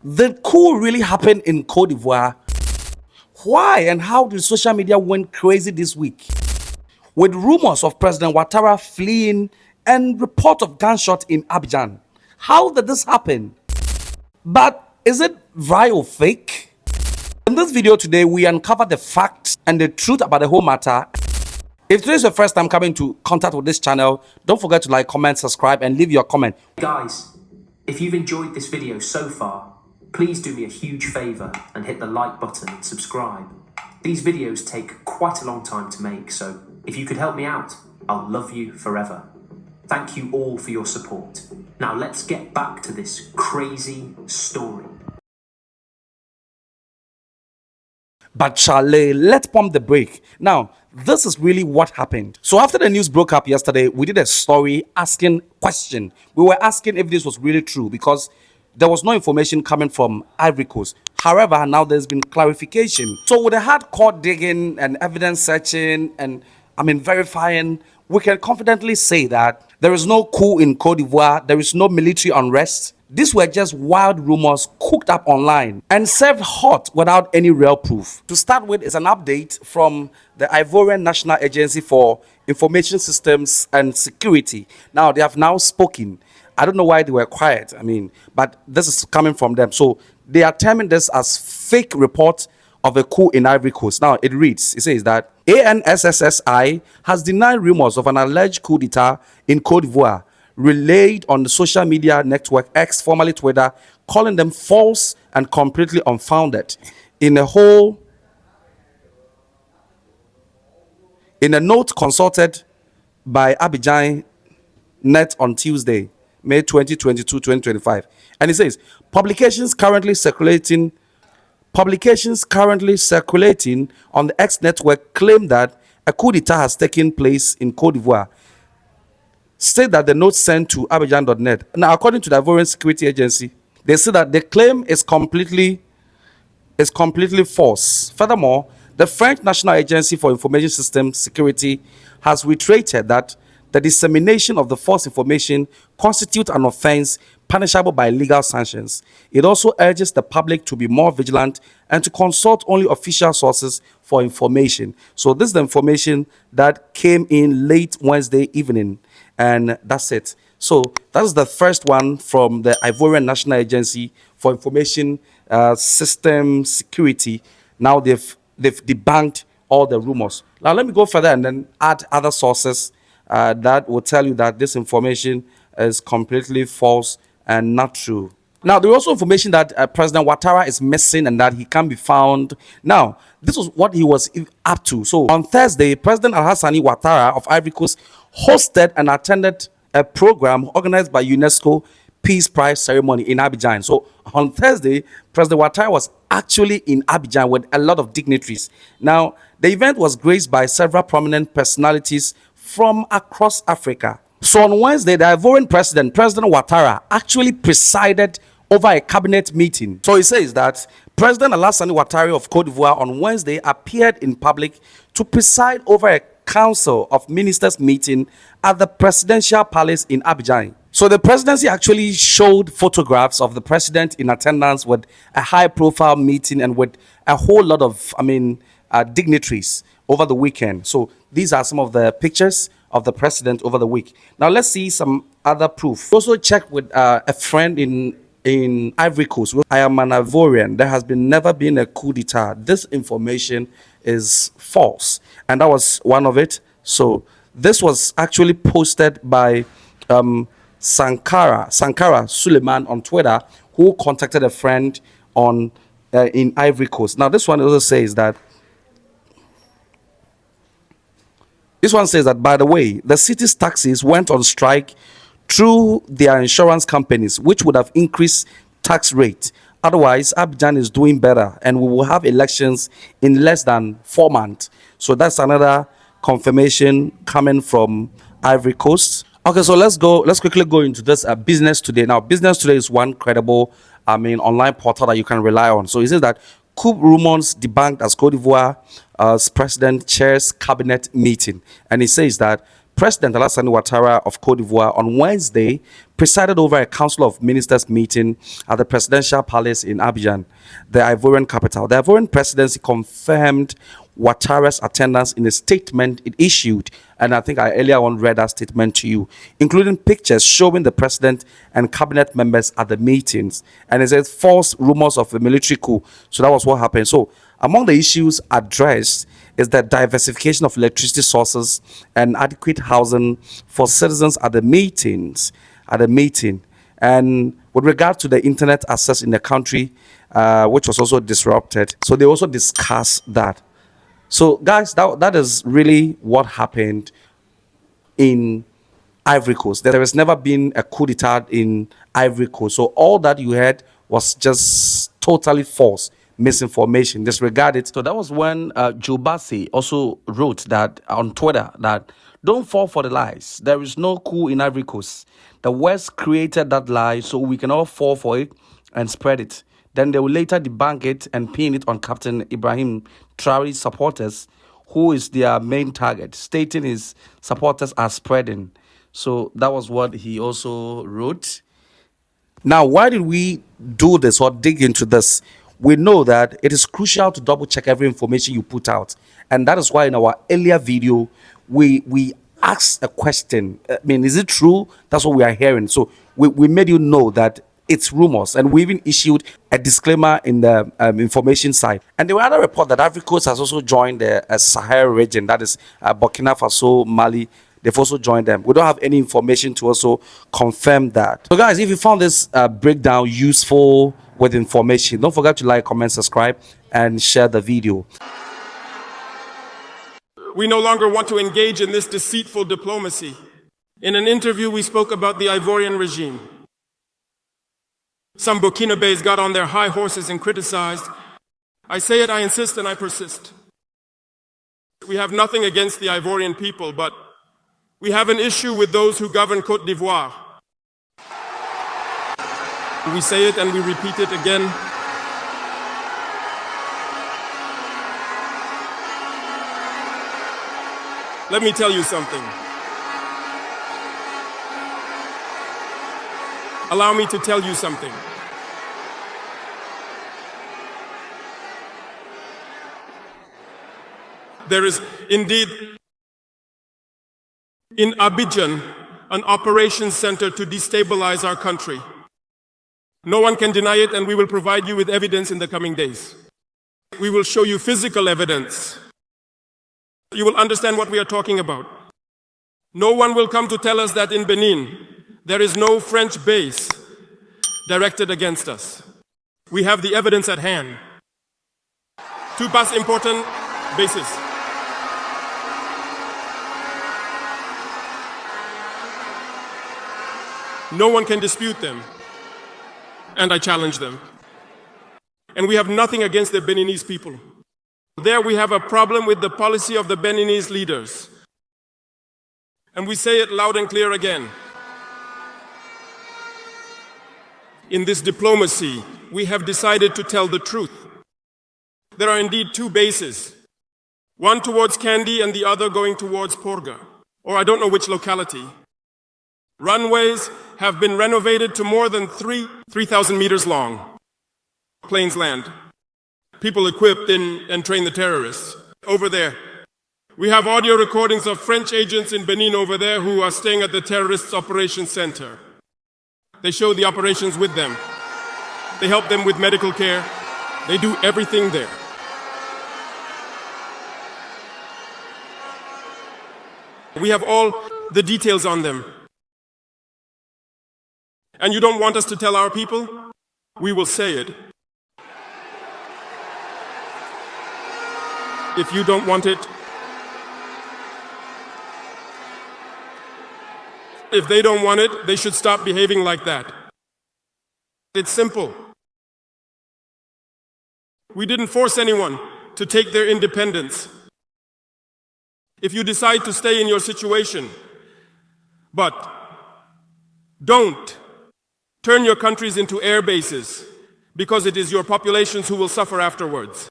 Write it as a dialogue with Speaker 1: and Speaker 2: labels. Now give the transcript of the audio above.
Speaker 1: The coup really happened in Cote d'Ivoire. Why and how did social media went crazy this week? With rumors of President Ouattara fleeing and report of gunshot in Abidjan. How did this happen? But is it real or fake? In this video today, we uncover the facts and the truth about the whole matter. If today is your first time coming into contact with this channel, don't forget to like, comment, subscribe, and leave your comment.
Speaker 2: Guys, if you've enjoyed this video so far, please do me a huge favour and hit the like button and subscribe. These videos take quite a long time to make, so if you could help me out, I'll love you forever. Thank you all for your support. Now let's get back to this crazy story.
Speaker 1: But Charlie, let's pump the brake. Now, this is really what happened. So after the news broke up yesterday, we did a story asking question. We were asking if this was really true because there was no information coming from Ivory Coast. However, now there's been clarification. So with the hardcore digging and evidence searching and verifying, we can confidently say that there is no coup in Cote d'Ivoire. There is no military unrest. These were just wild rumors cooked up online and served hot without any real proof. To start with is an update from the Ivorian National Agency for Information Systems and Security. Now, they have now spoken. I don't know why they were quiet, but this is coming from them. So they are terming this as fake report of a coup in Ivory Coast. Now, it says that ANSSSI has denied rumors of an alleged coup d'etat in Cote d'Ivoire, relayed on the social media network X, formerly Twitter, calling them false and completely unfounded. In a note consulted by Abidjan Net on Tuesday, May 2022, 2025. And it says, publications currently circulating on the X network claim that a coup d'etat has taken place in Cote d'Ivoire. State that the note sent to Abidjan.net. Now, according to the Ivorian Security Agency, they say that the claim is completely false. Furthermore, the French National Agency for Information Systems Security has reiterated that the dissemination of the false information constitutes an offense punishable by legal sanctions. It also urges the public to be more vigilant and to consult only official sources for information. So this is the information that came in late Wednesday evening, and that's it. So that is the first one from the Ivorian National Agency for Information System Security. Now they've debunked all the rumors. Now let me go further and then add other sources that will tell you that this information is completely false and not true. Now, there is also information that President Ouattara is missing and that he can't be found. Now, this was what he was up to. So, on Thursday, President Alassane Ouattara of Ivory Coast hosted and attended a program organized by UNESCO Peace Prize ceremony in Abidjan. So, on Thursday, President Ouattara was actually in Abidjan with a lot of dignitaries. Now, the event was graced by several prominent personalities from across Africa. So on Wednesday, the Ivorian President Ouattara, actually presided over a cabinet meeting. So he says that President Alassane Ouattara of Cote d'Ivoire on Wednesday appeared in public to preside over a council of ministers meeting at the presidential palace in Abidjan. So the presidency actually showed photographs of the president in attendance with a high-profile meeting and with a whole lot of, dignitaries over the weekend. So these are some of the pictures of the president over the week. Now let's see some other proof. Also checked with a friend in Ivory Coast. I am an Ivorian. There has never been a coup d'etat. This information is false, and that was one of it. So this was actually posted by Sankara Suleiman on Twitter, who contacted a friend in Ivory Coast. Now this one also says that. This one says that, by the way, the city's taxis went on strike through their insurance companies, which would have increased tax rate. Otherwise, Abidjan is doing better, and we will have elections in less than 4 months. So that's another confirmation coming from Ivory Coast. Okay, so let's quickly go into this Business Today. Now, Business Today is one credible, online portal that you can rely on. So it says that coup rumors debunked as Cote d'Ivoire's president chairs cabinet meeting. And it says that President Alassane Ouattara of Cote d'Ivoire on Wednesday presided over a Council of Ministers meeting at the Presidential Palace in Abidjan, the Ivorian capital. The Ivorian presidency confirmed Ouattara's attendance in a statement it issued, and I think I earlier on read that statement to you, including pictures showing the president and cabinet members at the meetings. And it says false rumors of a military coup. So that was what happened. So among the issues addressed is the diversification of electricity sources and adequate housing for citizens at the meetings. And with regard to the internet access in the country, which was also disrupted, so they also discussed that. So, guys, that is really what happened in Ivory Coast. There has never been a coup d'etat in Ivory Coast. So all that you heard was just totally false, misinformation, disregarded. So that was when Joe Bassi also wrote that on Twitter that don't fall for the lies. There is no coup in Ivory Coast. The West created that lie, so we can all fall for it and spread it. Then they will later debunk it and pin it on Captain Ibrahim Traoré's supporters, who is their main target, stating his supporters are spreading. So that was what he also wrote. Now, why did we do this or dig into this? We know that it is crucial to double check every information you put out. And that is why in our earlier video, we asked a question. I mean, is it true? That's what we are hearing. So we made you know that it's rumors, and we even issued a disclaimer in the information side. And there were other report that Ivory Coast has also joined the Sahara region, that is Burkina Faso, Mali. They've also joined them. We don't have any information to also confirm that. So guys, if you found this breakdown useful with information, don't forget to like, comment, subscribe, and share the video.
Speaker 3: We no longer want to engage in this deceitful diplomacy. In an interview, we spoke about the Ivorian regime. Some Burkinabés got on their high horses and criticized. I say it, I insist, and I persist. We have nothing against the Ivorian people, but we have an issue with those who govern Côte d'Ivoire. We say it and we repeat it again. Let me tell you something. Allow me to tell you something. There is indeed in Abidjan an operations center to destabilize our country. No one can deny it, and we will provide you with evidence in the coming days. We will show you physical evidence. You will understand what we are talking about. No one will come to tell us that in Benin there is no French base directed against us. We have the evidence at hand. Two past important bases. No one can dispute them, and I challenge them. And we have nothing against the Beninese people. There we have a problem with the policy of the Beninese leaders. And we say it loud and clear again. In this diplomacy, we have decided to tell the truth. There are indeed two bases, one towards Kandy and the other going towards Porga, or I don't know which locality. Runways have been renovated to more than 3,000 meters long. Planes land. People equipped and train the terrorists. Over there, we have audio recordings of French agents in Benin over there who are staying at the terrorists' operations center. They show the operations with them. They help them with medical care. They do everything there. We have all the details on them. And you don't want us to tell our people? We will say it. If you don't want it, if they don't want it, they should stop behaving like that. It's simple. We didn't force anyone to take their independence. If you decide to stay in your situation, but don't turn your countries into air bases, because it is your populations who will suffer afterwards.